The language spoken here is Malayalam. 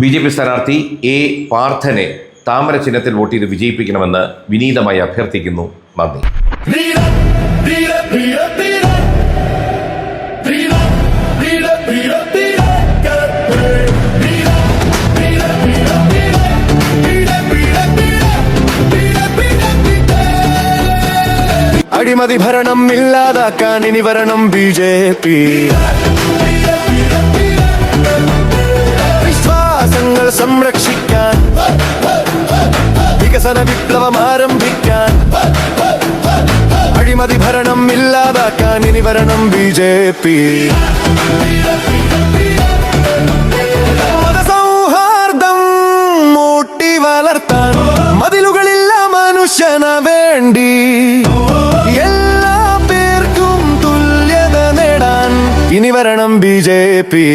ബി.ജെ.പി. സ്ഥാനാർത്ഥി എ. പാർത്ഥനെ താമര ചിഹ്നത്തിൽ വോട്ട് ചെയ്ത് വിജയിപ്പിക്കണമെന്ന് വിനീതമായി അഭ്യർത്ഥിക്കുന്നു. നന്ദി. അഴിമതി ഭരണം ഇല്ലാതാക്കാൻ ഇനി വരണം ബി.ജെ.പി. വിശ്വാസങ്ങൾ സംരക്ഷിക്കാൻ വികസന വിപ്ലവം ആരംഭിക്കാൻ അഴിമതി ഭരണം ഇല്ലാതാക്കാൻ ഇനി വരണം ബി.ജെ.പി. മതസൗഹാർദ്ദം മൂട്ടി വളർത്താൻ മതിലുകളില്ല മനുഷ്യന വേണ്ടി എല്ലാ പേർക്കും തുല്യത നേടാൻ ഇനി വരണം ബി.ജെ.പി.